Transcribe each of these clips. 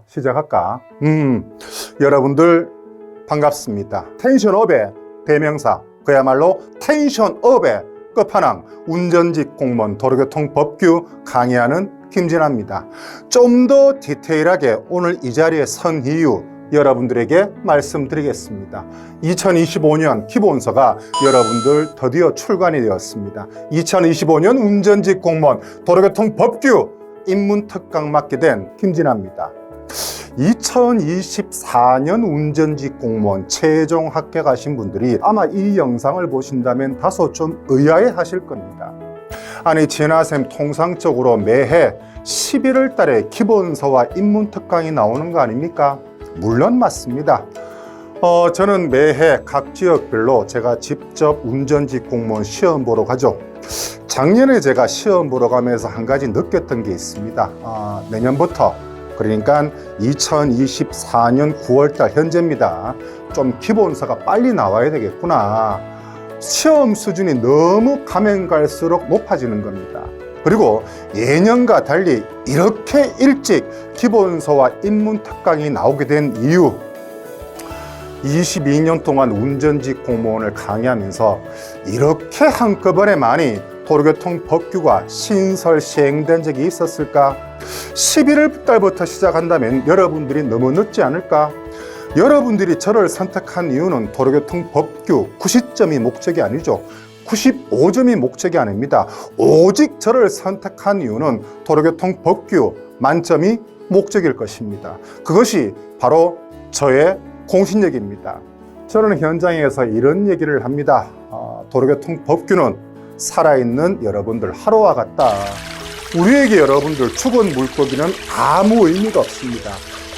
시작할까? 여러분들 반갑습니다. 텐션업의 대명사, 그야말로 텐션업의 끝판왕, 운전직 공무원 도로교통법규 강의하는 김진아입니다. 좀 더 디테일하게 오늘 이 자리에 선 이유 여러분들에게 말씀드리겠습니다. 2025년 기본서가 여러분들 드디어 출간이 되었습니다. 2025년 운전직 공무원 도로교통법규 입문특강 맡게 된 김진아입니다. 2024년 운전직 공무원 최종 합격하신 분들이 아마 이 영상을 보신다면 다소 좀 의아해 하실 겁니다. 아니, 진아쌤 통상적으로 매해 11월 달에 기본서와 입문특강이 나오는 거 아닙니까? 물론 맞습니다. 저는 매해 각 지역별로 제가 직접 운전직 공무원 시험 보러 가죠. 작년에 제가 시험 보러 가면서 한 가지 느꼈던 게 있습니다. 내년부터, 그러니까 2024년 9월달 현재입니다. 좀 기본서가 빨리 나와야 되겠구나. 시험 수준이 너무 가면 갈수록 높아지는 겁니다. 그리고 예년과 달리 이렇게 일찍 기본서와 입문특강이 나오게 된 이유, 22년 동안 운전직 공무원을 강의하면서 이렇게 한꺼번에 많이 도로교통 법규가 신설 시행된 적이 있었을까? 11월 달부터 시작한다면 여러분들이 너무 늦지 않을까? 여러분들이 저를 선택한 이유는 도로교통 법규 90점이 목적이 아니죠. 95점이 목적이 아닙니다. 오직 저를 선택한 이유는 도로교통 법규 만점이 목적일 것입니다. 그것이 바로 저의 공신력입니다. 저는 현장에서 이런 얘기를 합니다. 도로교통 법규는 살아있는 여러분들 하루와 같다. 우리에게 여러분들 죽은 물고기는 아무 의미가 없습니다.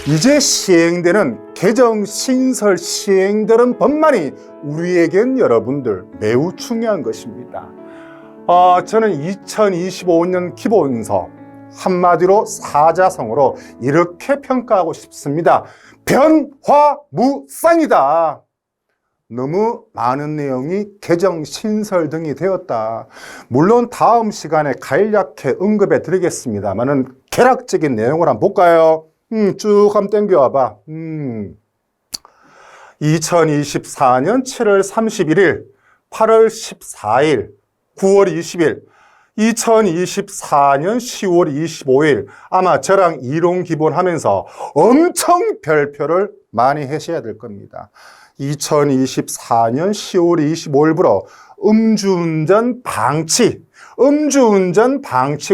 이제 시행되는 개정, 신설, 시행되는 법만이 우리에겐 여러분들 매우 중요한 것입니다. 저는 2025년 기본서 한마디로 사자성어로 이렇게 평가하고 싶습니다. 변화무쌍이다. 너무 많은 내용이 개정, 신설 등이 되었다. 물론 다음 시간에 간략히 언급해 드리겠습니다만은 개략적인 내용을 한번 볼까요? 쭉 한번 땡겨와봐. 2024년 7월 31일, 8월 14일, 9월 20일, 2024년 10월 25일 아마 저랑 이론 기본하면서 엄청 별표를 많이 하셔야 될 겁니다. 2024년 10월 25일부로 음주운전 방치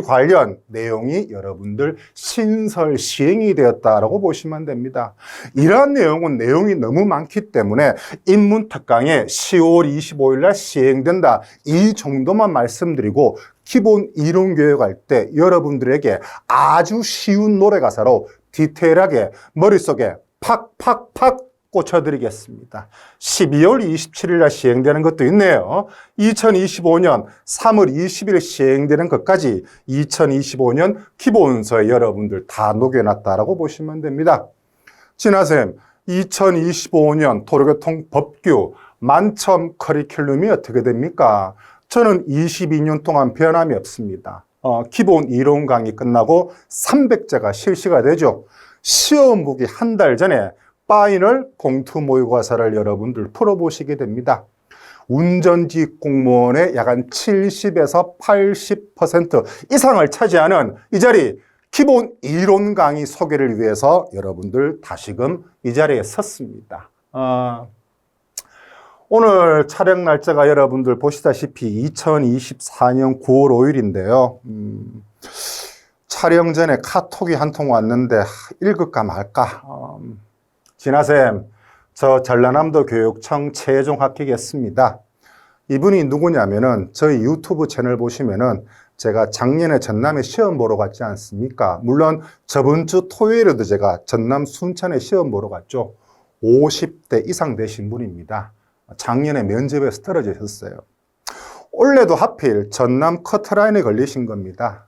관련 내용이 여러분들 신설 시행이 되었다라고 보시면 됩니다. 이러한 내용이 너무 많기 때문에 입문특강에 10월 25일 날 시행된다. 이 정도만 말씀드리고 기본 이론 교육할 때 여러분들에게 아주 쉬운 노래 가사로 디테일하게 머릿속에 팍팍팍 꽂혀드리겠습니다. 12월 27일 날 시행되는 것도 있네요. 2025년 3월 20일 시행되는 것까지 2025년 기본서에 여러분들 다 녹여놨다라고 보시면 됩니다. 진아쌤, 2025년 도로교통 법규 만점 커리큘럼이 어떻게 됩니까? 저는 22년 동안 변함이 없습니다. 기본 이론 강의 끝나고 300자가 실시가 되죠. 시험 보기 한 달 전에 파이널 공투 모의고사를 여러분들 풀어보시게 됩니다. 운전직 공무원의 약 한 70에서 80% 이상을 차지하는 이 자리 기본 이론 강의 소개를 위해서 여러분들 다시금 이 자리에 섰습니다. 오늘 촬영 날짜가 여러분들 보시다시피 2024년 9월 5일인데요. 촬영 전에 카톡이 한 통 왔는데 읽을까 말까. 진아쌤, 저 전라남도 교육청 최종 합격했습니다. 이분이 누구냐면은 저희 유튜브 채널 보시면은 제가 작년에 전남에 시험 보러 갔지 않습니까? 물론 저번 주 토요일에도 제가 전남 순천에 시험 보러 갔죠. 50대 이상 되신 분입니다. 작년에 면접에서 떨어지셨어요. 올해도 하필 전남 커트라인에 걸리신 겁니다.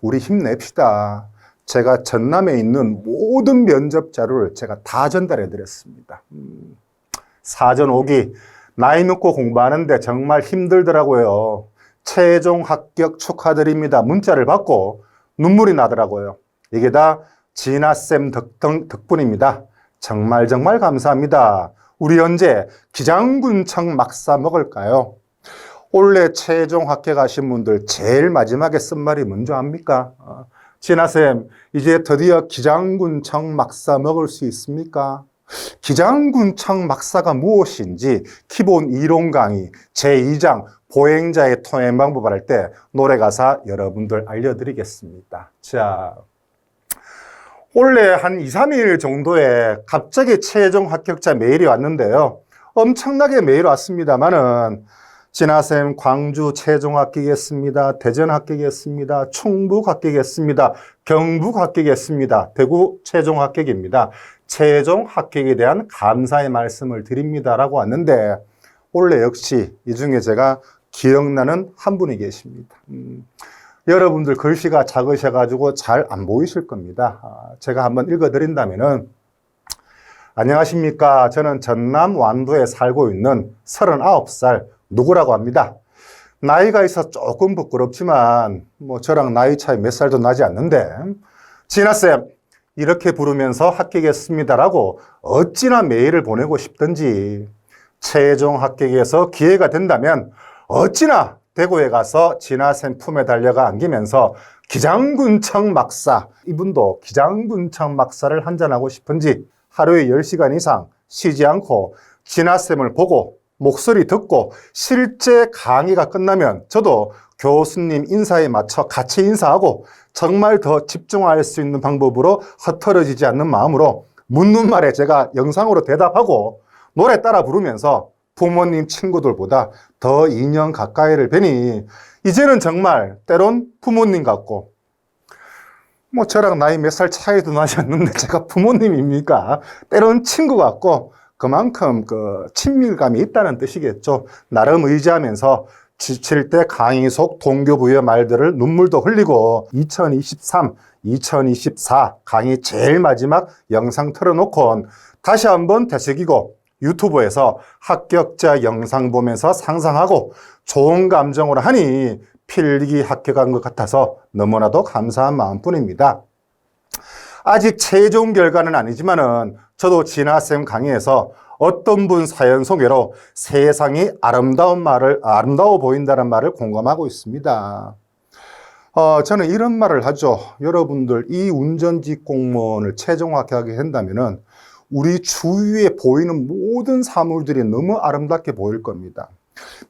우리 힘냅시다. 제가 전남에 있는 모든 면접 자료를 제가 다 전달해 드렸습니다. 사전 오기, 나이 먹고 공부하는데 정말 힘들더라고요. 최종 합격 축하드립니다. 문자를 받고 눈물이 나더라고요. 이게 다 진아쌤 덕분입니다. 정말 정말 감사합니다. 우리 언제 기장군청 막사 먹을까요? 올해 최종 합격하신 분들 제일 마지막에 쓴 말이 뭔지 압니까? 진아쌤, 이제 드디어 기장군청 막사 먹을 수 있습니까? 기장군청 막사가 무엇인지 기본 이론 강의 제2장 보행자의 통행 방법을 할 때 노래 가사 여러분들 알려드리겠습니다. 자, 원래 한 2, 3일 정도에 갑자기 최종 합격자 메일이 왔는데요. 엄청나게 메일 왔습니다만은 진아쌤 광주 최종 합격했습니다. 대전 합격했습니다. 충북 합격했습니다. 경북 합격했습니다. 대구 최종 합격입니다. 최종 합격에 대한 감사의 말씀을 드립니다라고 왔는데 원래 역시 이 중에 제가 기억나는 한 분이 계십니다. 여러분들 글씨가 작으셔가지고 잘 안 보이실 겁니다. 제가 한번 읽어드린다면은 안녕하십니까. 저는 전남 완도에 살고 있는 39살 누구라고 합니다. 나이가 있어 조금 부끄럽지만 뭐 저랑 나이 차이 몇 살도 나지 않는데 진아쌤 이렇게 부르면서 합격했습니다라고 어찌나 메일을 보내고 싶던지 최종 합격에서 기회가 된다면 어찌나 대구에 가서 진아쌤 품에 달려가 안기면서 기장군청 막사, 이분도 기장군청 막사를 한잔하고 싶은지 하루에 10시간 이상 쉬지 않고 진아쌤을 보고 목소리 듣고 실제 강의가 끝나면 저도 교수님 인사에 맞춰 같이 인사하고 정말 더 집중할 수 있는 방법으로 흩어지지 않는 마음으로 묻는 말에 제가 영상으로 대답하고 노래 따라 부르면서 부모님 친구들보다 더 2년 가까이를 뵈니 이제는 정말 때론 부모님 같고 뭐 저랑 나이 몇 살 차이도 나지 않는데 제가 부모님입니까? 때론 친구 같고 그만큼 그 친밀감이 있다는 뜻이겠죠. 나름 의지하면서 지칠 때 강의 속 동교부의 말들을 눈물도 흘리고 2023, 2024 강의 제일 마지막 영상 틀어놓고 다시 한번 되새기고 유튜브에서 합격자 영상 보면서 상상하고 좋은 감정으로 하니 필기 합격한 것 같아서 너무나도 감사한 마음뿐입니다. 아직 최종 결과는 아니지만은 저도 진아쌤 강의에서 어떤 분 사연 소개로 세상이 아름다워 보인다는 말을 공감하고 있습니다. 저는 이런 말을 하죠. 여러분들 이 운전직 공무원을 최종 합격하게 된다면은 우리 주위에 보이는 모든 사물들이 너무 아름답게 보일 겁니다.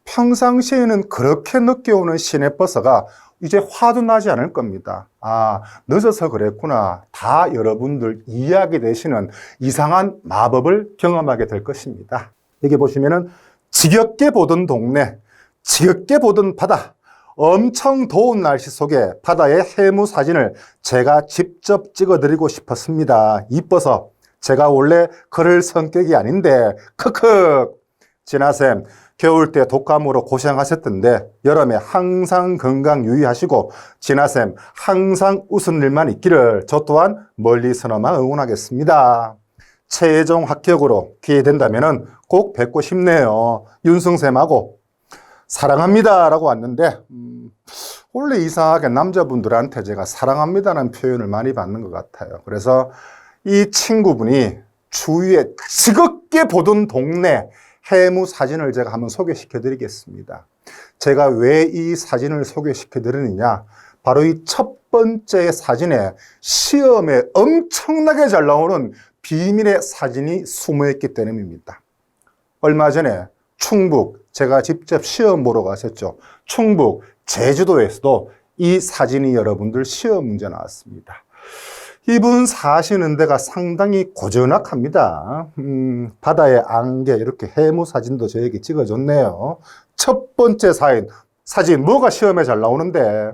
평상시에는 그렇게 늦게 오는 시내버스가 이제 화도 나지 않을 겁니다. 아, 늦어서 그랬구나. 다 여러분들 이해하게 되시는 이상한 마법을 경험하게 될 것입니다. 여기 보시면은 지겹게 보던 동네, 지겹게 보던 바다, 엄청 더운 날씨 속에 바다의 해무 사진을 제가 직접 찍어드리고 싶었습니다. 이뻐서. 제가 원래 그럴 성격이 아닌데 크크. 진아쌤 겨울 때 독감으로 고생하셨던데 여름에 항상 건강 유의하시고 진아쌤 항상 웃은 일만 있기를 저 또한 멀리서나마 응원하겠습니다. 최종 합격으로 기회 된다면 꼭 뵙고 싶네요. 윤승쌤하고 사랑합니다 라고 왔는데 원래 이상하게 남자분들한테 제가 사랑합니다라는 표현을 많이 받는 것 같아요. 그래서 이 친구분이 주위에 지겹게 보던 동네 해무 사진을 제가 한번 소개시켜 드리겠습니다. 제가 왜 이 사진을 소개시켜 드리느냐, 바로 이 첫 번째 사진에 시험에 엄청나게 잘 나오는 비밀의 사진이 숨어 있기 때문입니다. 얼마 전에 충북, 제가 직접 시험 보러 갔었죠. 충북, 제주도에서도 이 사진이 여러분들 시험 문제 나왔습니다. 이분 사시는 데가 상당히 고즈넉합니다. 바다의 안개, 이렇게 해무 사진도 저에게 찍어줬네요. 첫 번째 사진, 뭐가 시험에 잘 나오는데,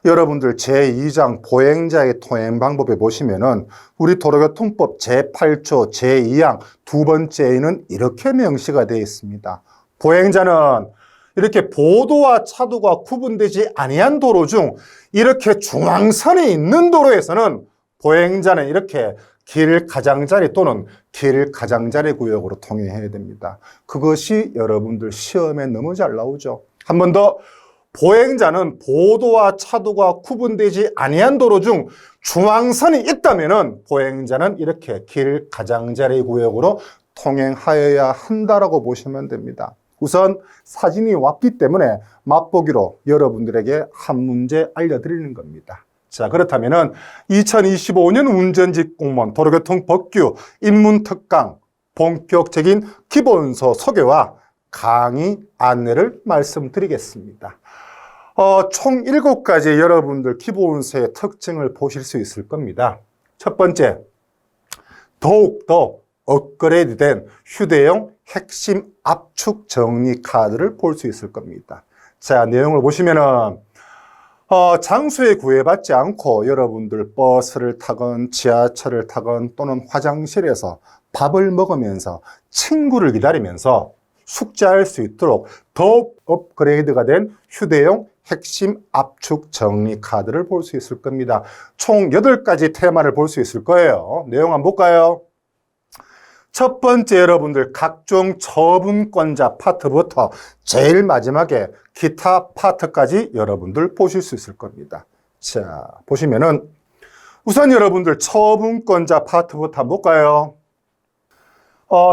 여러분들 제2장 보행자의 통행 방법에 보시면은 우리 도로교통법 제8조 제2항 두 번째에는 이렇게 명시가 되어 있습니다. 보행자는 이렇게 보도와 차도가 구분되지 아니한 도로 중 이렇게 중앙선에 있는 도로에서는 보행자는 이렇게 길 가장자리 또는 길 가장자리 구역으로 통행해야 됩니다. 그것이 여러분들 시험에 너무 잘 나오죠. 한 번 더, 보행자는 보도와 차도가 구분되지 아니한 도로 중 중앙선이 있다면은 보행자는 이렇게 길 가장자리 구역으로 통행하여야 한다라고 보시면 됩니다. 우선 사진이 왔기 때문에 맛보기로 여러분들에게 한 문제 알려드리는 겁니다. 자, 그렇다면은 2025년 운전직 공무원 도로교통 법규 입문특강 본격적인 기본서 소개와 강의 안내를 말씀드리겠습니다. 총 7가지 여러분들 기본서의 특징을 보실 수 있을 겁니다. 첫 번째, 더욱더 업그레이드된 휴대용 핵심 압축 정리 카드를 볼 수 있을 겁니다. 자, 내용을 보시면은 장소에 구애받지 않고 여러분들 버스를 타건 지하철을 타건 또는 화장실에서 밥을 먹으면서 친구를 기다리면서 숙제할 수 있도록 더욱 업그레이드가 된 휴대용 핵심 압축 정리 카드를 볼 수 있을 겁니다. 총 8가지 테마를 볼 수 있을 거예요. 내용 한번 볼까요? 첫 번째, 여러분들 각종 처분권자 파트부터 제일 마지막에 기타 파트까지 여러분들 보실 수 있을 겁니다. 자, 보시면은 우선 여러분들 처분권자 파트부터 한번 볼까요?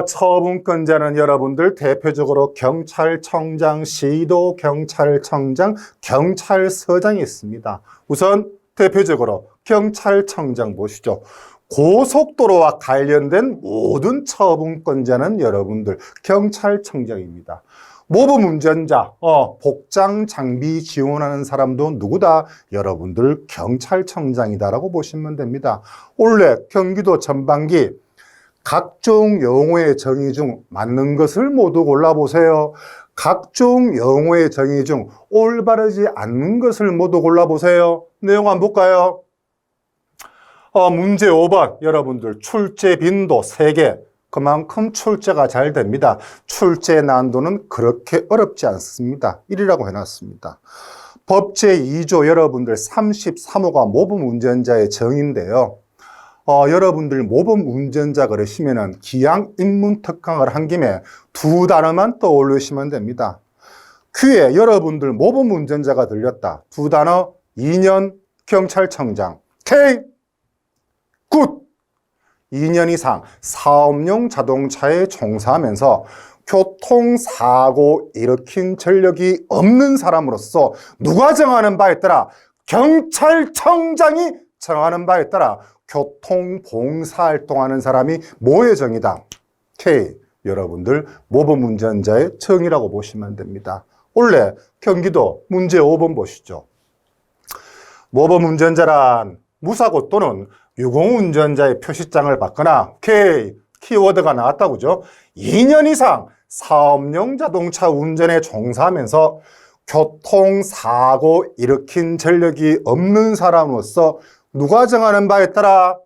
처분권자는 여러분들 대표적으로 경찰청장, 시도경찰청장, 경찰서장이 있습니다. 우선 대표적으로 경찰청장 보시죠. 고속도로와 관련된 모든 처분권자는 여러분들 경찰청장입니다. 모범운전자, 복장 장비 지원하는 사람도 누구다? 여러분들 경찰청장이다라고 보시면 됩니다. 올해 경기도 전반기 각종 용어의 정의 중 맞는 것을 모두 골라보세요. 각종 용어의 정의 중 올바르지 않는 것을 모두 골라보세요. 내용 한번 볼까요? 문제 5번, 여러분들 출제 빈도 3개. 그만큼 출제가 잘 됩니다. 출제 난도는 그렇게 어렵지 않습니다. 1이라고 해놨습니다. 법제 2조 여러분들 33호가 모범운전자의 정의인데요. 여러분들 모범운전자 그러시면은 기양 입문특강을 한 김에 2단어만 떠올리시면 됩니다. 귀에 여러분들 모범운전자가 들렸다. 2단어 2년 경찰청장. K 굿! 2년 이상 사업용 자동차에 종사하면서 교통사고 일으킨 전력이 없는 사람으로서 누가 정하는 바에 따라 경찰청장이 정하는 바에 따라 교통봉사활동하는 사람이 뭐의 정의다? K. 여러분들 모범운전자의 정의라고 보시면 됩니다. 원래 경기도 문제 5번 보시죠. 모범운전자란 무사고 또는 유공운전자의 표시장을 받거나 K. 키워드가 나왔다고죠. 2년 이상 사업용 자동차 운전에 종사하면서 교통사고 일으킨 전력이 없는 사람으로서 누가 정하는 바에 따라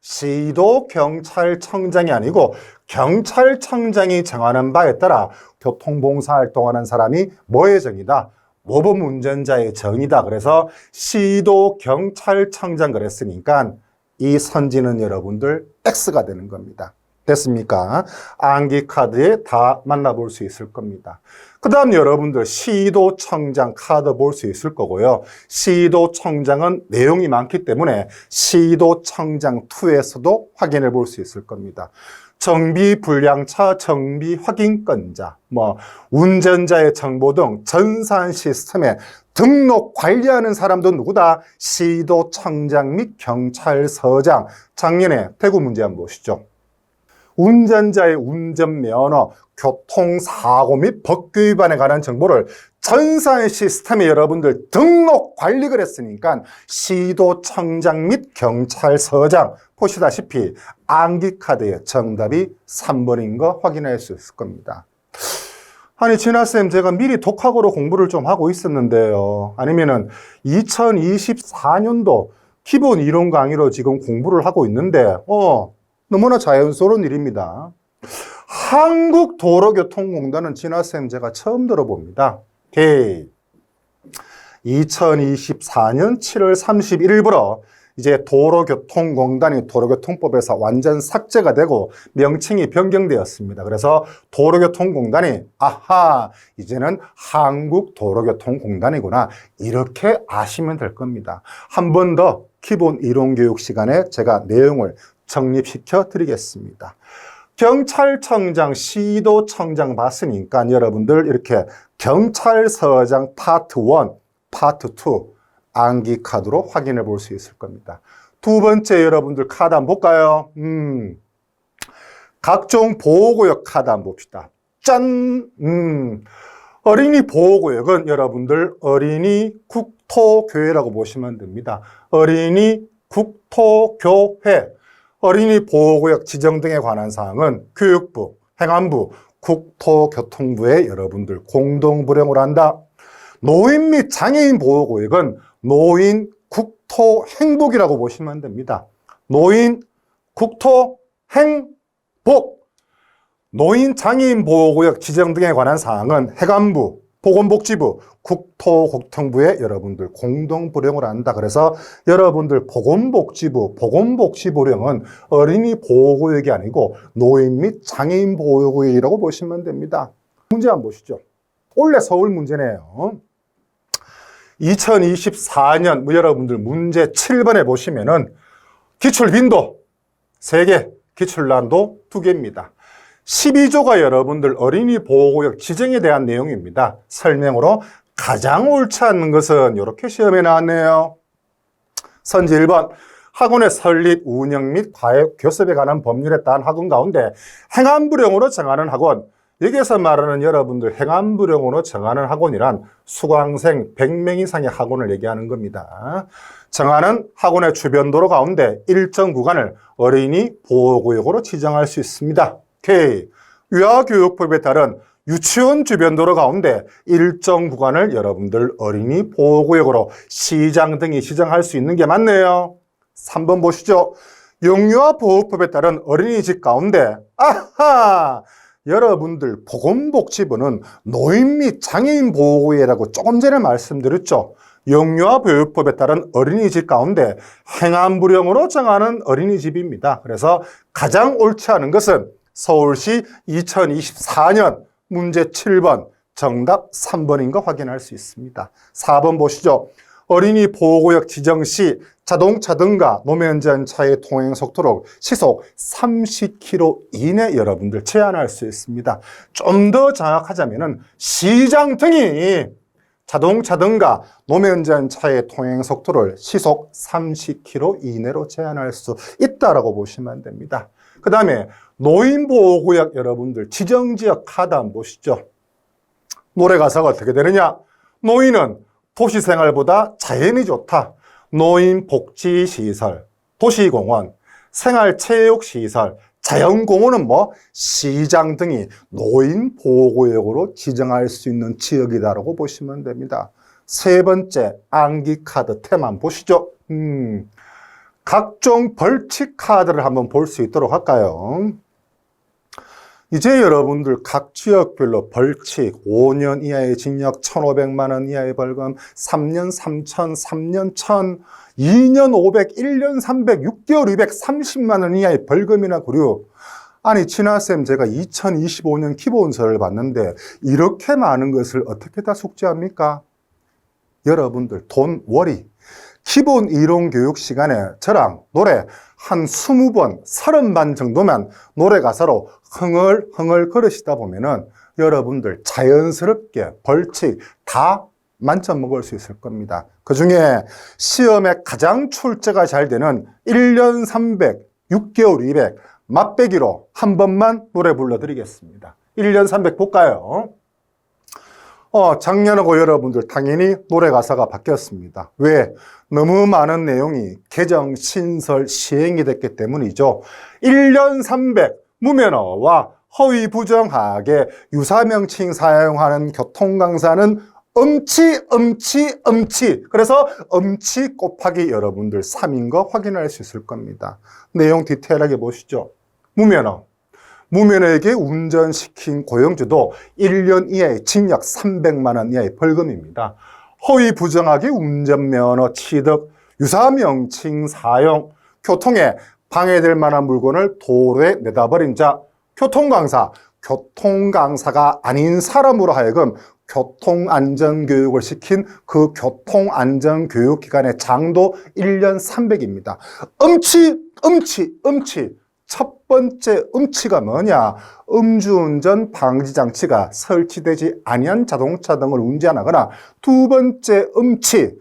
시도경찰청장이 아니고 경찰청장이 정하는 바에 따라 교통봉사활동하는 사람이 뭐의 정의다? 모범운전자의 정의다. 그래서 시도경찰청장 그랬으니까 이 선지는 여러분들 X가 되는 겁니다. 됐습니까? 암기카드에 다 만나볼 수 있을 겁니다. 그 다음 여러분들 시도청장 카드 볼 수 있을 거고요. 시도청장은 내용이 많기 때문에 시도청장2에서도 확인해 볼 수 있을 겁니다. 정비불량차 정비 확인권자, 운전자의 정보 등 전산 시스템에 등록 관리하는 사람도 누구다? 시도청장 및 경찰서장. 작년에 대구 문제 한번 보시죠. 운전자의 운전면허, 교통사고 및 법규 위반에 관한 정보를 전산 시스템에 여러분들 등록 관리를 했으니까 시도청장 및 경찰서장 보시다시피 암기카드의 정답이 3번인 거 확인할 수 있을 겁니다. 아니 진아쌤 제가 미리 독학으로 공부를 좀 하고 있었는데요. 아니면은 2024년도 기본 이론 강의로 지금 공부를 하고 있는데 너무나 자연스러운 일입니다. 한국도로교통공단은 진아쌤 제가 처음 들어봅니다. 오케이. 2024년 7월 31일부터 이제 도로교통공단이 도로교통법에서 완전 삭제가 되고 명칭이 변경되었습니다. 그래서 도로교통공단이 아하, 이제는 한국도로교통공단이구나, 이렇게 아시면 될 겁니다. 한 번 더 기본 이론교육 시간에 제가 내용을 정립시켜 드리겠습니다. 경찰청장, 시도청장 봤으니까 여러분들 이렇게 경찰서장 파트 1, 파트 2 암기 카드로 확인해 볼 수 있을 겁니다. 두 번째 여러분들 카드 한번 볼까요? 각종 보호구역 카드 한번 봅시다. 짠! 어린이 보호구역은 여러분들 어린이 국토교회라고 보시면 됩니다. 어린이 국토교회. 어린이 보호구역 지정 등에 관한 사항은 교육부, 행안부, 국토교통부에 여러분들 공동부령을 한다. 노인 및 장애인 보호구역은 노인 국토행복이라고 보시면 됩니다. 노인 국토행복. 노인 장애인 보호구역 지정 등에 관한 사항은 행안부, 보건복지부, 국토교통부에 여러분들 공동부령을 한다. 그래서 여러분들 보건복지부, 보건복지부령은 어린이 보호구역이 아니고 노인 및 장애인 보호구역이라고 보시면 됩니다. 문제 한번 보시죠. 올해 서울 문제네요. 2024년 여러분들 문제 7번에 보시면은 기출빈도 3개, 기출난도 2개입니다. 12조가 여러분들 어린이 보호구역 지정에 대한 내용입니다. 설명으로 가장 옳지 않는 것은 이렇게 시험에 나왔네요. 선지 1번, 학원의 설립, 운영 및 과외 교습에 관한 법률에 따른 학원 가운데 행안부령으로 정하는 학원, 여기에서 말하는 여러분들 행안부령으로 정하는 학원이란 수강생 100명 이상의 학원을 얘기하는 겁니다. 정하는 학원의 주변도로 가운데 일정 구간을 어린이 보호구역으로 지정할 수 있습니다. K. 유아교육법에 따른 유치원 주변도로 가운데 일정 구간을 여러분들 어린이 보호구역으로 시장 등이 지정할 수 있는 게 맞네요. 3번 보시죠. 영유아보호법에 따른 어린이집 가운데 아하! 여러분들 보건복지부는 노인 및 장애인 보호구역이라고 조금 전에 말씀드렸죠. 영유아보호법에 따른 어린이집 가운데 행안부령으로 정하는 어린이집입니다. 그래서 가장 옳지 않은 것은 서울시 2024년 문제 7번 정답 3번인 거 확인할 수 있습니다. 4번 보시죠. 어린이 보호구역 지정 시 자동차 등과 노면전차의 통행 속도를 시속 30km 이내 여러분들 제한할 수 있습니다. 좀 더 정확하자면은 시장 등이 자동차 등과 노면전차의 통행 속도를 시속 30km 이내로 제한할 수 있다라고 보시면 됩니다. 그 다음에 노인보호구역 여러분들 지정지역 카드 한번 보시죠. 노래 가사가 어떻게 되느냐? 노인은 도시생활보다 자연이 좋다. 노인복지시설, 도시공원, 생활체육시설, 자연공원은 시장 등이 노인보호구역으로 지정할 수 있는 지역이다라고 보시면 됩니다. 세 번째 암기카드 테만 보시죠. 각종 벌칙 카드를 한번 볼 수 있도록 할까요? 이제 여러분들 각 지역별로 벌칙 5년 이하의 징역 1,500만 원 이하의 벌금 3년 3천 3년 1,000 2년 500 1년 300 6개월 230만 원 이하의 벌금이나 구류. 아니 진아쌤 제가 2025년 기본서를 봤는데 이렇게 많은 것을 어떻게 다 숙지합니까? 여러분들 돈 워리 기본 이론 교육 시간에 저랑 노래 한 20번, 30번 정도만 노래 가사로 흥얼흥얼 걸으시다 보면은 여러분들 자연스럽게 벌칙 다 만점 먹을 수 있을 겁니다. 그 중에 시험에 가장 출제가 잘 되는 1년 300, 6개월 200, 맛배기로 한 번만 노래 불러드리겠습니다. 1년 300 볼까요? 작년하고 여러분들 당연히 노래 가사가 바뀌었습니다. 왜? 너무 많은 내용이 개정, 신설, 시행이 됐기 때문이죠. 1년 300 무면허와 허위 부정하게 유사명칭 사용하는 교통강사는 엄치. 그래서 엄치 곱하기 여러분들 3인 거 확인할 수 있을 겁니다. 내용 디테일하게 보시죠. 무면허에게 운전시킨 고용주도 1년 이하의 징역 300만 원 이하의 벌금입니다. 허위 부정하게 운전면허 취득, 유사 명칭 사용, 교통에 방해될 만한 물건을 도로에 내다버린 자, 교통강사, 교통강사가 아닌 사람으로 하여금 교통안전교육을 시킨 그 교통안전교육기관의 장도 1년 300입니다. 음치. 첫 번째 음치가 뭐냐? 음주운전 방지장치가 설치되지 아니한 자동차 등을 운전하거나, 두 번째 음치,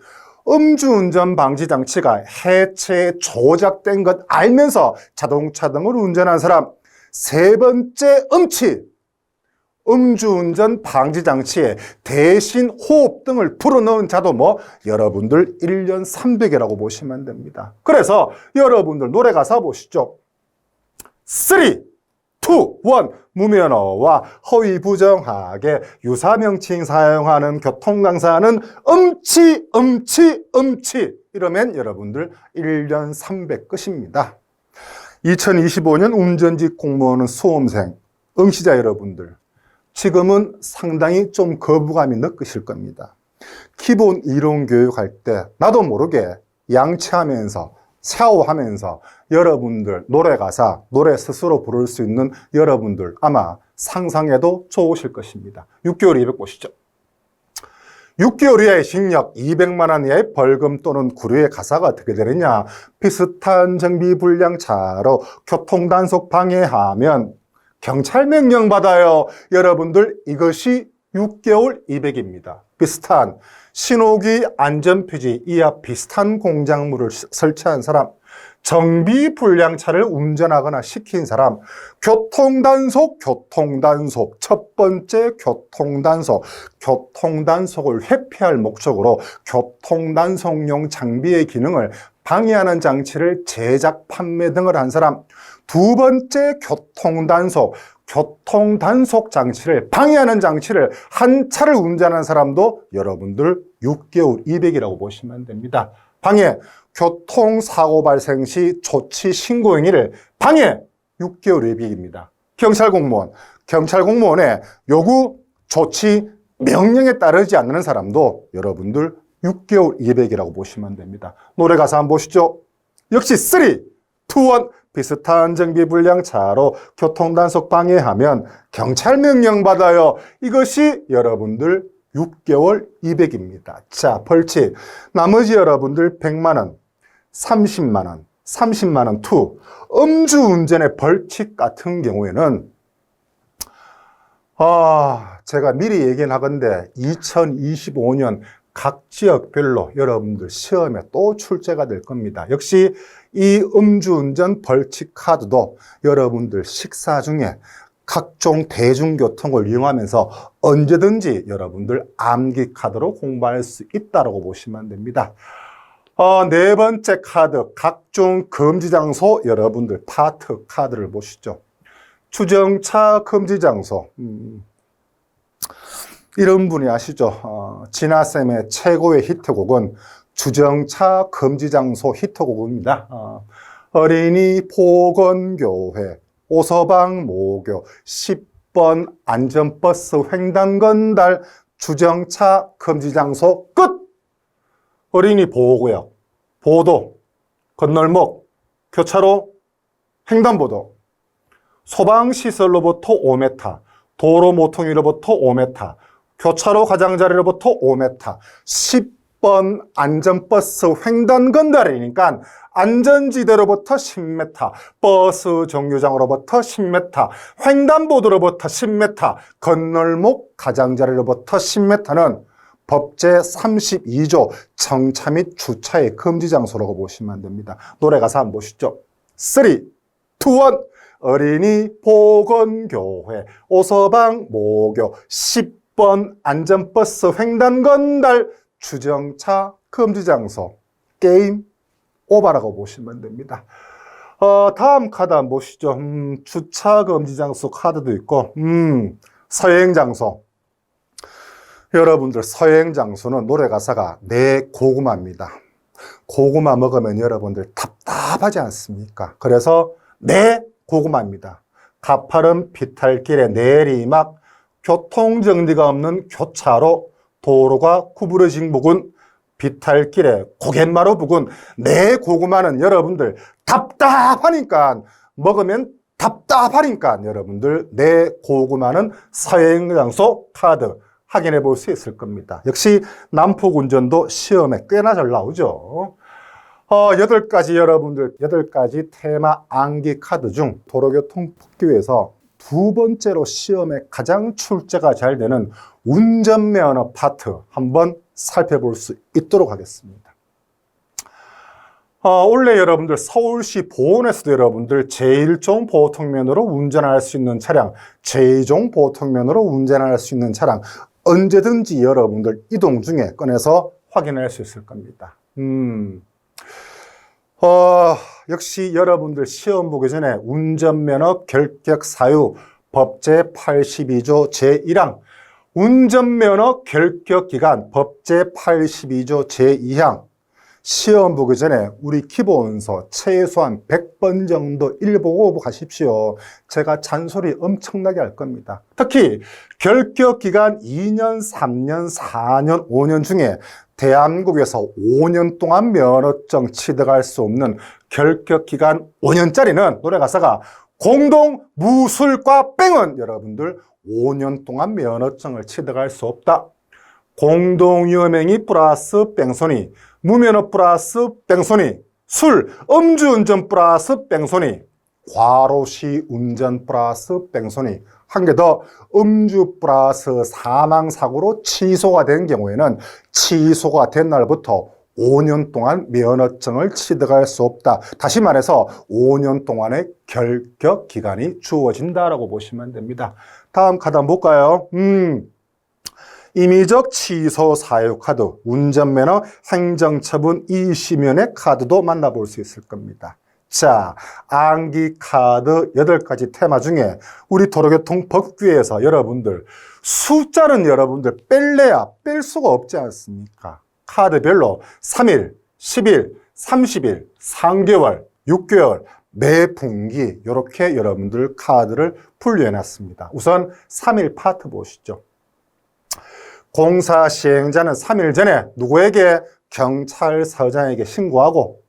음주운전 방지장치가 해체에 조작된 것 알면서 자동차 등을 운전한 사람. 세 번째 음치, 음주운전 방지장치에 대신 호흡 등을 불어넣은 자도 여러분들 1년 300이라고 보시면 됩니다. 그래서 여러분들 노래 가사 보시죠. 3, 2, 1 무면허와 허위 부정하게 유사 명칭 사용하는 교통강사는 음치 이러면 여러분들 1년 300 끝입니다. 2025년 운전직 공무원은 수험생, 응시자 여러분들, 지금은 상당히 좀 거부감이 느끼실 겁니다. 기본 이론 교육할 때 나도 모르게 양치하면서 샤워하면서 여러분들 노래 가사, 노래 스스로 부를 수 있는 여러분들 아마 상상해도 좋으실 것입니다. 6개월 200 보시죠. 6개월 이하의 징역, 200만 원 이하의 벌금 또는 구류의 가사가 어떻게 되느냐? 비슷한 정비불량차로 교통단속 방해하면 경찰 명령 받아요. 여러분들 이것이 6개월 200입니다. 비슷한 신호기 안전표지 이하 비슷한 공작물을 설치한 사람, 정비불량차를 운전하거나 시킨 사람, 교통단속, 첫 번째 교통단속을 회피할 목적으로 교통단속용 장비의 기능을 방해하는 장치를 제작, 판매 등을 한 사람, 두 번째 교통단속 장치를 방해하는 장치를 한 차를 운전하는 사람도 여러분들 6개월 200이라고 보시면 됩니다. 방해, 교통사고 발생 시 조치 신고 행위를 방해, 6개월 200입니다. 경찰공무원의 요구, 조치, 명령에 따르지 않는 사람도 여러분들 6개월 200이라고 보시면 됩니다. 노래 가사 한번 보시죠. 역시 3, 2, 1 비슷한 정비불량차로 교통단속 방해하면 경찰 명령 받아요. 이것이 여러분들 6개월 200입니다. 자, 벌칙. 나머지 여러분들 100만 원, 30만 원, 30만 원 투. 음주운전의 벌칙 같은 경우에는 제가 미리 얘기는 하건데 2025년 각 지역별로 여러분들 시험에 또 출제가 될 겁니다. 역시 이 음주운전 벌칙 카드도 여러분들 식사 중에 각종 대중교통을 이용하면서 언제든지 여러분들 암기 카드로 공부할 수 있다고 보시면 됩니다. 네 번째 카드, 각종 금지 장소 여러분들 파트 카드를 보시죠. 주정차 금지 장소. 이런 분이 아시죠? 진아쌤의 최고의 히트곡은 주정차 금지장소 히트곡입니다. 어린이 보건교회, 오서방 모교, 10번 안전버스 횡단건달, 주정차 금지장소 끝! 어린이 보호구역, 보도, 건널목, 교차로, 횡단보도, 소방시설로부터 5m, 도로 모퉁이로부터 5m, 교차로 가장자리로부터 5m, 10번 안전버스 횡단건달이니까 안전지대로부터 10m, 버스 정류장으로부터 10m, 횡단보도로부터 10m, 건널목 가장자리로부터 10m는 법제 32조 정차 및 주차의 금지 장소라고 보시면 됩니다. 노래 가사 한번 보시죠. 3, 2, 1 어린이 보건교회, 오서방 모교, 10번 안전버스 횡단건달, 주정차 금지장소, 게임 오버라고 보시면 됩니다. 다음 카드 한번 보시죠. 주차 금지장소 카드도 있고, 서행장소. 여러분들 서행장소는 노래 가사가 내 고구마입니다. 고구마 먹으면 여러분들 답답하지 않습니까? 그래서 내 고구마입니다. 가파른 비탈길의 내리막, 교통정지가 없는 교차로, 도로가 구부러진 부분, 비탈길에 고갯마루 부근 내 고구마는 여러분들 답답하니까 먹으면 답답하니까 여러분들 내 고구마는 사회행장소 카드 확인해 볼 수 있을 겁니다. 역시 난폭운전도 시험에 꽤나 잘 나오죠. 8가지 여러분들 8가지 테마 암기 카드 중 도로교통 법규에서 두 번째로 시험에 가장 출제가 잘 되는 운전면허 파트 한번 살펴볼 수 있도록 하겠습니다. 원래 여러분들 서울시 보훈에서도 여러분들 제1종 보통면허로 운전할 수 있는 차량, 제2종 보통면허로 운전할 수 있는 차량 언제든지 여러분들 이동 중에 꺼내서 확인할 수 있을 겁니다. 역시 여러분들 시험 보기 전에 운전면허 결격 사유 법 제82조 제1항, 운전면허 결격 기간 법 제82조 제2항 시험 보기 전에 우리 기본서 최소한 100번 정도 읽어보고 가십시오. 제가 잔소리 엄청나게 할 겁니다. 특히 결격 기간 2년, 3년, 4년, 5년 중에 대한민국에서 5년 동안 면허증 취득할 수 없는 결격 기간 5년짜리는 노래 가사가 공동 무술과 뺑은 여러분들 5년 동안 면허증을 취득할 수 없다. 공동위험행위 플러스 뺑소니, 무면허 플러스 뺑소니, 술, 음주운전 플러스 뺑소니, 과로시 운전 플러스 뺑소니, 한 개 더 음주 플러스 사망사고로 취소가 된 경우에는 취소가 된 날부터 5년 동안 면허증을 취득할 수 없다. 다시 말해서 5년 동안의 결격 기간이 주어진다라고 보시면 됩니다. 다음 카드 한번 볼까요? 임의적 취소 사유 카드, 운전면허 행정처분 이시면의 카드도 만나볼 수 있을 겁니다. 자, 암기 카드 8가지 테마 중에 우리 도로교통 법규에서 여러분들 숫자는 여러분들 뺄래야 뺄 수가 없지 않습니까? 카드별로 3일, 10일, 30일, 3개월, 6개월, 매 분기 이렇게 여러분들 카드를 분류해 놨습니다. 우선 3일 파트 보시죠. 공사 시행자는 3일 전에 누구에게? 경찰서장에게 신고하고,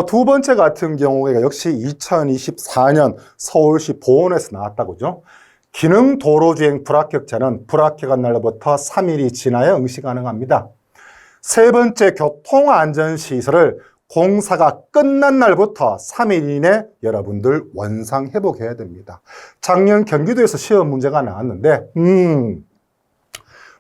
두 번째 같은 경우에 역시 2024년 서울시 보훈에서 나왔다고죠. 기능 도로주행 불합격자는 불합격한 날로부터 3일이 지나야 응시 가능합니다. 세 번째 교통안전시설을 공사가 끝난 날부터 3일 이내 여러분들 원상 회복해야 됩니다. 작년 경기도에서 시험 문제가 나왔는데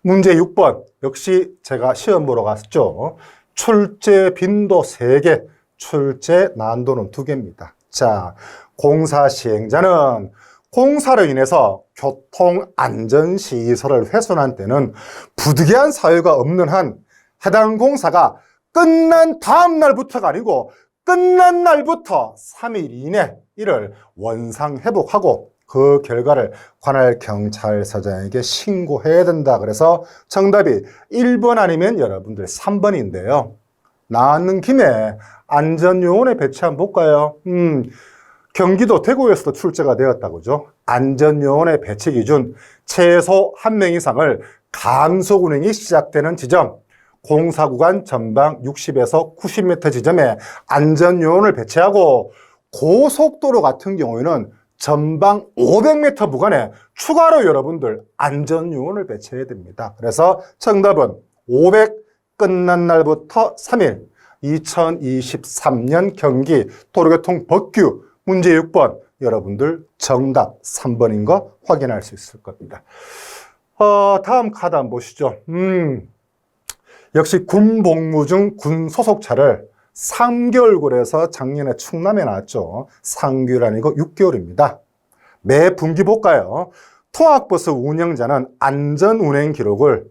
문제 6번 역시 제가 시험 보러 갔죠. 출제 빈도 3개, 출제 난도는 2개입니다. 자, 공사 시행자는 공사로 인해서 교통안전시설을 훼손한 때는 부득이한 사유가 없는 한 해당 공사가 끝난 다음 날부터가 아니고 끝난 날부터 3일 이내 이를 원상 회복하고 그 결과를 관할 경찰서장에게 신고해야 된다. 그래서 정답이 1번 아니면 여러분들 3번인데요. 나왔는 김에 안전요원의 배치 한번 볼까요? 경기도 대구에서도 출제가 되었다고죠. 안전요원의 배치 기준 최소 1명 이상을 감속 운행이 시작되는 지점, 공사구간 전방 60에서 90m 지점에 안전요원을 배치하고 고속도로 같은 경우에는 전방 500m 구간에 추가로 여러분들 안전요원을 배치해야 됩니다. 그래서 정답은 500 끝난 날부터 3일 2023년 경기 도로교통 법규 문제 6번 여러분들 정답 3번인 거 확인할 수 있을 겁니다. 다음 카드 한번 보시죠. 역시 군 복무 중 군 소속차를 3개월굴에서 작년에 충남에 나왔죠. 3개월 아니고 6개월입니다. 매 분기 볼까요? 통학버스 운영자는 안전운행 기록을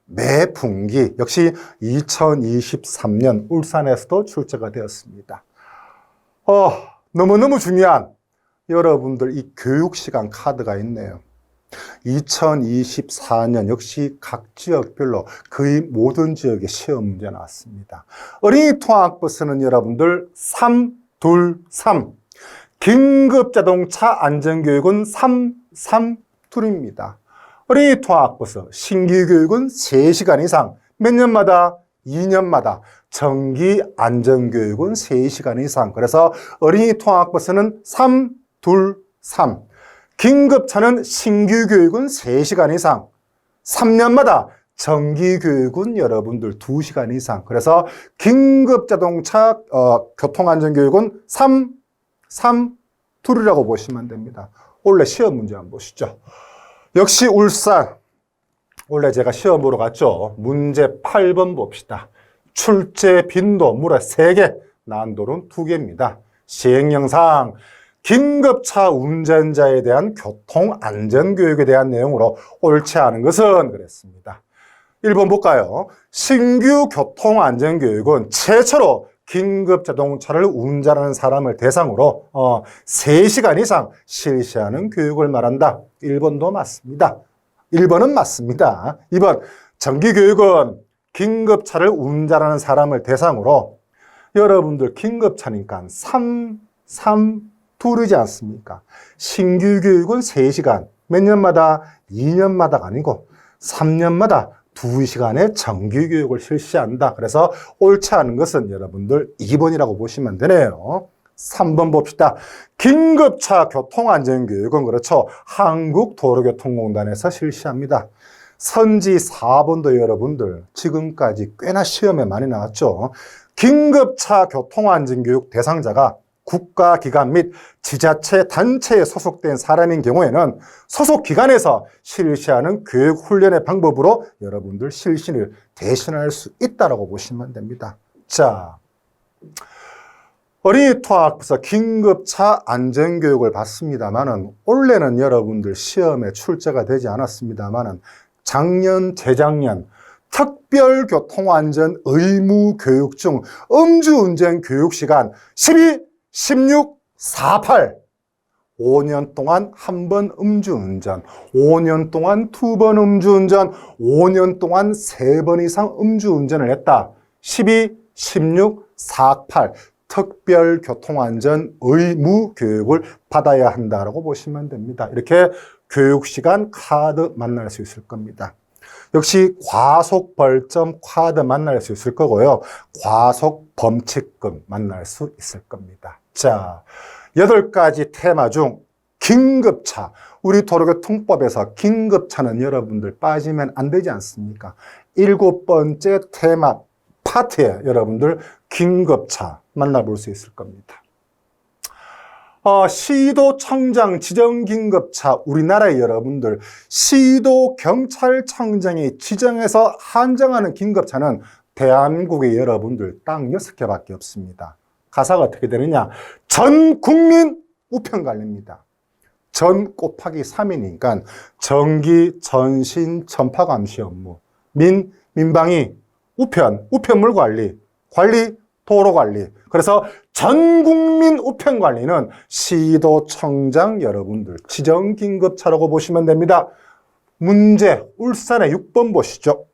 매 분기 역시 2023년 울산에서도 출제가 되었습니다. 너무너무 중요한 여러분들 이 교육시간 카드가 있네요. 2024년 역시 각 지역별로 거의 모든 지역에 시험 문제 나왔습니다. 어린이 통학버스는 여러분들 3, 2, 3. 긴급자동차 안전교육은 3, 3, 2입니다. 어린이 통학버스 신규교육은 3시간 이상 몇 년마다? 2년마다 정기 안전교육은 3시간 이상. 그래서 어린이 통학버스는 3, 2, 3. 긴급차는 신규 교육은 3시간 이상. 3년마다 정기 교육은 여러분들 2시간 이상. 그래서 긴급자동차 교통안전교육은 3, 3, 2이라고 보시면 됩니다. 원래 시험 문제 한번 보시죠. 역시 울산. 원래 제가 시험 보러 갔죠. 문제 8번 봅시다. 출제 빈도 무려 3개, 난도는 2개입니다. 시행령상 긴급차 운전자에 대한 교통안전교육에 대한 내용으로 옳지 않은 것은 그랬습니다. 1번 볼까요? 신규 교통안전교육은 최초로 긴급자동차를 운전하는 사람을 대상으로 3시간 이상 실시하는 교육을 말한다. 1번도 맞습니다. 1번은 맞습니다. 2번, 정기교육은 긴급차를 운전하는 사람을 대상으로 여러분들 긴급차니까 3, 2이지 않습니까? 신규 교육은 3시간, 몇 년마다? 2년마다가 아니고 3년마다 2시간의 정규 교육을 실시한다. 그래서 옳지 않은 것은 여러분들 2번이라고 보시면 되네요. 3번 봅시다. 긴급차 교통안전교육은 그렇죠. 한국도로교통공단에서 실시합니다. 선지 4번도 여러분들 지금까지 꽤나 시험에 많이 나왔죠. 긴급차 교통안전교육 대상자가 국가기관 및 지자체 단체에 소속된 사람인 경우에는 소속기관에서 실시하는 교육훈련의 방법으로 여러분들 실신을 대신할 수 있다고 보시면 됩니다. 자, 어린이 통학버스 긴급차 안전교육을 받습니다만은 올해는 여러분들 시험에 출제가 되지 않았습니다만은 작년, 재작년 특별교통안전 의무교육 중 음주운전 교육시간 12, 16, 48 5년 동안 한 번 음주운전, 5년 동안 2번 음주운전, 5년 동안 3번 이상 음주운전을 했다. 12, 16, 48 특별교통안전 의무교육을 받아야 한다고 보시면 됩니다. 이렇게 교육시간 카드 만날 수 있을 겁니다. 역시 과속벌점 카드 만날 수 있을 거고요. 과속범칙금 만날 수 있을 겁니다. 자, 8가지 테마 중 긴급차, 우리 도로교통법에서 긴급차는 여러분들 빠지면 안 되지 않습니까? 7번째 테마 파트에 여러분들 긴급차 만나볼 수 있을 겁니다. 시도청장 지정긴급차, 우리나라의 여러분들 시도경찰청장이 지정해서 한정하는 긴급차는 대한민국의 여러분들 딱 6개밖에 없습니다. 가사가 어떻게 되느냐? 전 국민 우편관리입니다. 전 곱하기 3이니까 전기, 전신, 전파감시 업무, 민방위, 우편물 관리, 도로관리. 그래서 전국민 우편관리는 시도청장 여러분들 지정긴급차라고 보시면 됩니다. 문제, 울산의 6번 보시죠.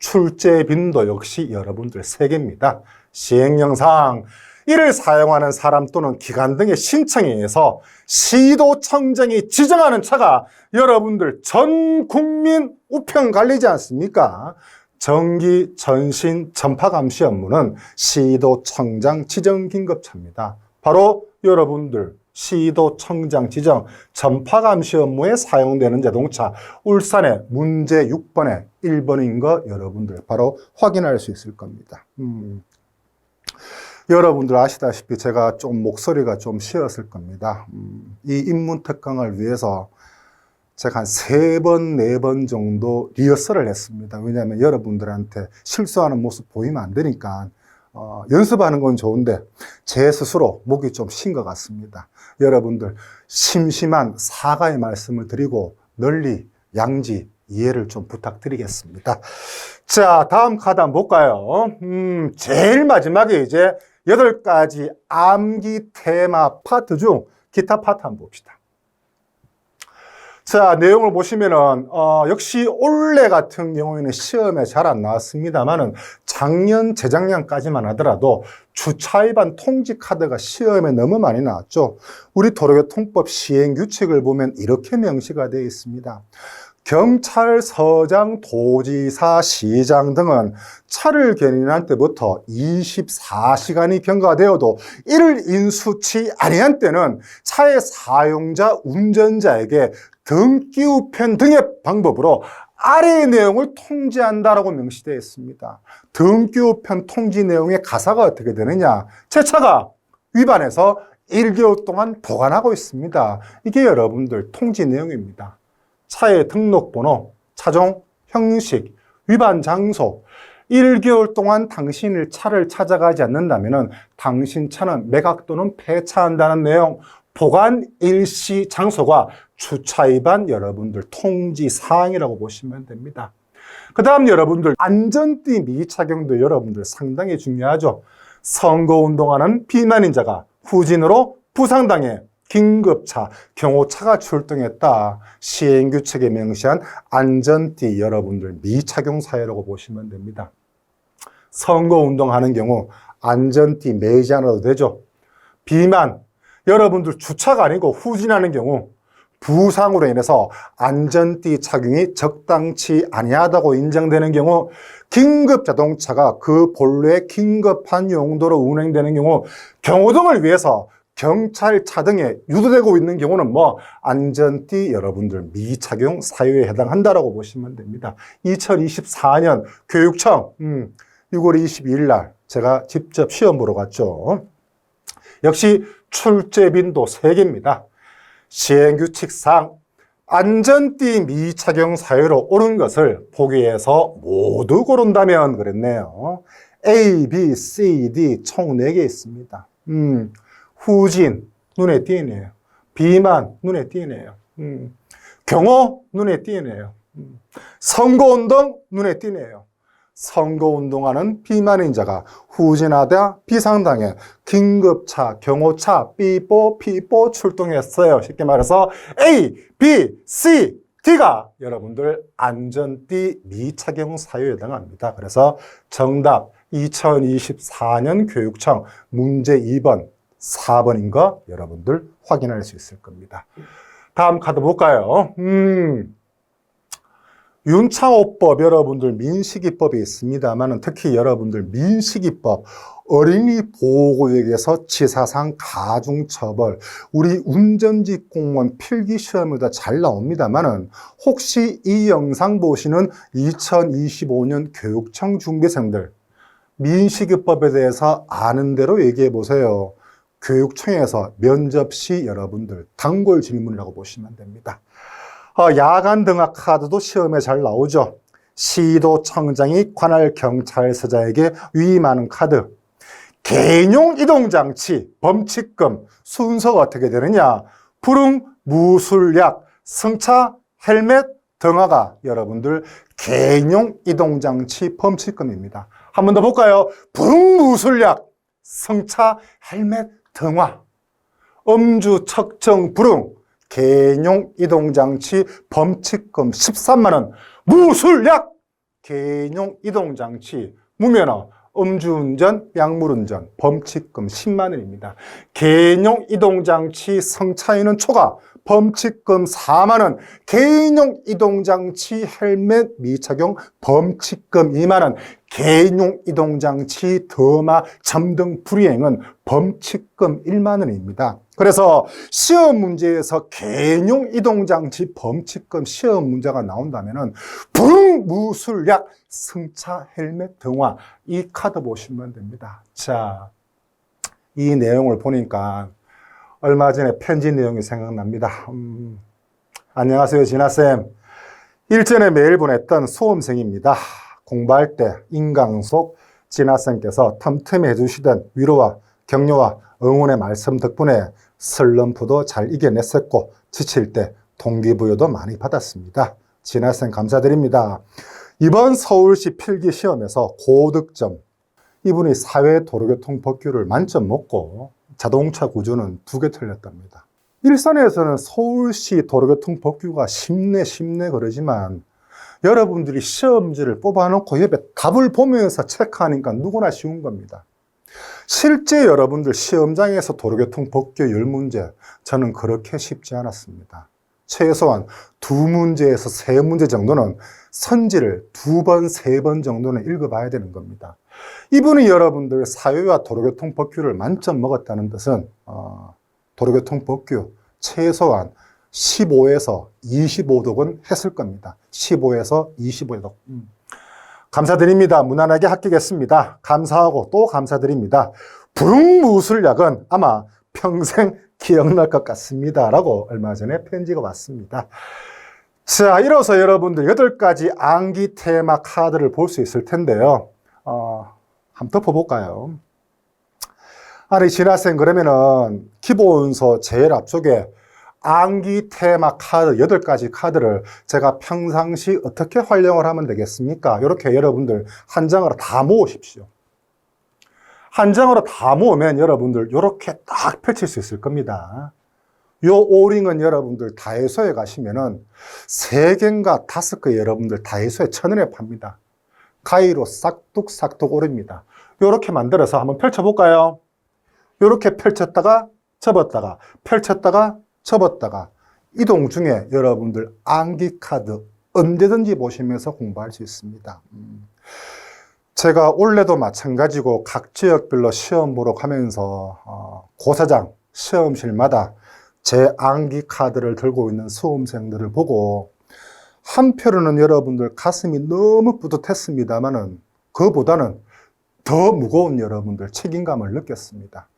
출제 빈도 역시 여러분들 3개입니다. 시행령상 이를 사용하는 사람 또는 기관 등의 신청에 의해서 시도청장이 지정하는 차가 여러분들 전국민 우편관리지 않습니까? 전기, 전신, 전파감시 업무는 시도청장 지정 긴급차입니다. 바로 여러분들 시도청장 지정 전파감시 업무에 사용되는 자동차 울산의 문제 6번에 1번인 거 여러분들 바로 확인할 수 있을 겁니다. 여러분들 아시다시피 제가 좀 목소리가 좀 쉬었을 겁니다. 이 인문특강을 위해서 제가 한 3번, 4번 정도 리허설을 했습니다. 왜냐하면 여러분들한테 실수하는 모습 보이면 안 되니까 연습하는 건 좋은데 제 스스로 목이 좀 쉰 것 같습니다. 여러분들 심심한 사과의 말씀을 드리고 널리 양지 이해를 좀 부탁드리겠습니다. 자, 다음 카드 한번 볼까요? 제일 마지막에 이제 8가지 암기 테마 파트 중 기타 파트 한번 봅시다. 자, 내용을 보시면은, 역시 올해 같은 경우에는 시험에 잘 안 나왔습니다만은 작년, 재작년까지만 하더라도 주차 위반 통지 카드가 시험에 너무 많이 나왔죠. 우리 도로교통법 시행 규칙을 보면 이렇게 명시가 되어 있습니다. 경찰서장, 도지사, 시장 등은 차를 견인한 때부터 24시간이 경과되어도 이를 인수치 아니한 때는 차의 사용자, 운전자에게 등기우편 등의 방법으로 아래의 내용을 통지한다라고 명시되어 있습니다. 등기우편 통지 내용의 가사가 어떻게 되느냐? 제 차가 위반해서 1개월 동안 보관하고 있습니다. 이게 여러분들 통지 내용입니다. 차의 등록번호, 차종, 형식, 위반 장소, 1개월 동안 당신의 차를 찾아가지 않는다면 당신 차는 매각 또는 폐차한다는 내용, 보관 일시 장소가 주차 위반 여러분들 통지 사항이라고 보시면 됩니다. 그 다음 여러분들 안전띠 미착용도 여러분들 상당히 중요하죠. 선거운동하는 비만인자가 후진으로 부상당해 긴급차, 경호차가 출동했다. 시행규칙에 명시한 안전띠 여러분들 미착용 사유라고 보시면 됩니다. 선거운동하는 경우 안전띠 매지 않아도 되죠. 비만, 여러분들 주차가 아니고 후진하는 경우 부상으로 인해서 안전띠 착용이 적당치 아니하다고 인정되는 경우, 긴급 자동차가 그 본래의 긴급한 용도로 운행되는 경우, 경호등을 위해서 경찰차 등에 유도되고 있는 경우는 안전띠 여러분들 미착용 사유에 해당한다라고 보시면 됩니다. 2024년 교육청 6월 22일 날 제가 직접 시험 보러 갔죠. 역시 출제 빈도 3개입니다. 시행규칙상 안전띠 미착용 사유로 옳은 것을 보기에서 모두 고른다면 그랬네요. A, B, C, D 총 4개 있습니다. 후진 눈에 띄네요. 비만 눈에 띄네요. 경호 눈에 띄네요. 선거운동 눈에 띄네요. 선거운동하는 비만인자가 후진하다 비상당해 긴급차, 경호차, 삐뽀 출동했어요. 쉽게 말해서 A, B, C, D가 여러분들 안전띠 미착용 사유에 해당합니다. 그래서 정답 2024년 교육청 문제 2번, 4번인 거 여러분들 확인할 수 있을 겁니다. 다음 카드 볼까요? 윤창호법 여러분들 민식이법이 있습니다만 특히 여러분들 민식이법 어린이 보호구역에서 치사상 가중처벌 우리 운전직 공무원 필기시험에도 잘 나옵니다만 혹시 이 영상 보시는 2025년 교육청 준비생들 민식이법에 대해서 아는 대로 얘기해 보세요. 교육청에서 면접 시 여러분들 단골 질문이라고 보시면 됩니다. 야간 등하 카드도 시험에 잘 나오죠. 시도청장이 관할 경찰서장에게 위임하는 카드. 개인용 이동장치, 범칙금, 순서가 어떻게 되느냐. 불응, 무술약, 승차, 헬멧, 등하가 여러분들 개인용 이동장치 범칙금입니다. 한 번 더 볼까요? 불응, 무술약, 승차, 헬멧, 등화. 음주, 척정, 불응. 개인용 이동장치 범칙금 13만원, 무술약, 개인용 이동장치, 무면허, 음주운전, 약물운전, 범칙금 10만원입니다. 개인용 이동장치 성차인은 초과, 범칙금 4만원, 개인용 이동장치 헬멧 미착용, 범칙금 2만원, 개인용 이동장치 더마 점등 불이행은 범칙금 1만원입니다. 그래서 시험 문제에서 개인용 이동장치 범칙금 시험 문제가 나온다면 불응, 무술약, 승차, 헬멧, 등화 이 카드 보시면 됩니다. 자, 이 내용을 보니까 얼마 전에 편지 내용이 생각납니다. 안녕하세요, 진아쌤. 일전에 메일 보냈던 수험생입니다. 공부할 때 인강속 진아쌤께서 틈틈이 해주시던 위로와 격려와 응원의 말씀 덕분에 슬럼프도 잘 이겨냈었고 지칠 때 동기부여도 많이 받았습니다. 진아쌤 감사드립니다. 이번 서울시 필기시험에서 고득점, 이분이 사회도로교통법규를 만점 먹고 자동차 구조는 2개 틀렸답니다. 일선에서는 서울시 도로교통법규가 쉽네 그러지만 여러분들이 시험지를 뽑아놓고 옆에 답을 보면서 체크하니까 누구나 쉬운 겁니다. 실제 여러분들 시험장에서 도로교통법규 10문제 저는 그렇게 쉽지 않았습니다. 최소한 2문제에서 3문제 정도는 선지를 2번, 3번 정도는 읽어봐야 되는 겁니다. 이분이 여러분들 사회와 도로교통법규를 만점 먹었다는 뜻은 도로교통법규 최소한 15에서 25독은 했을 겁니다. 15에서 25독. 감사드립니다. 무난하게 합격했습니다. 감사하고 또 감사드립니다. 불응무술약은 아마 평생 기억날 것 같습니다. 라고 얼마 전에 편지가 왔습니다. 자, 이로써 여러분들 8가지 암기 테마 카드를 볼 수 있을 텐데요. 한번 덮어볼까요? 아니, 신학생 그러면은 기본서 제일 앞쪽에 암기 테마 카드 8가지 카드를 제가 평상시 어떻게 활용을 하면 되겠습니까? 이렇게 여러분들 한 장으로 다 모으십시오. 한 장으로 다 모으면 여러분들 이렇게 딱 펼칠 수 있을 겁니다. 요 오링은 여러분들 다이소에 가시면은 3개인가 5개 여러분들 다이소에 1,000원에 팝니다. 가위로 싹둑싹둑 오릅니다. 요렇게 만들어서 한번 펼쳐볼까요? 요렇게 펼쳤다가 접었다가 펼쳤다가 접었다가 이동 중에 여러분들 암기 카드 언제든지 보시면서 공부할 수 있습니다. 제가 올해도 마찬가지고 각 지역별로 시험 보러 가면서 고사장 시험실마다 제 암기 카드를 들고 있는 수험생들을 보고 한편으로는 여러분들 가슴이 너무 뿌듯했습니다만은 그보다는 더 무거운 여러분들 책임감을 느꼈습니다.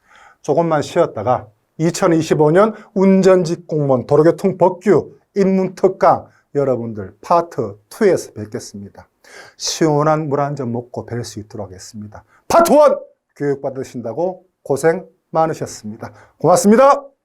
조금만 쉬었다가 2025년 운전직 공무원 도로교통법규 입문특강 여러분들 파트 2에서 뵙겠습니다. 시원한 물 한 잔 먹고 뵐 수 있도록 하겠습니다. 파트 1 교육받으신다고 고생 많으셨습니다. 고맙습니다.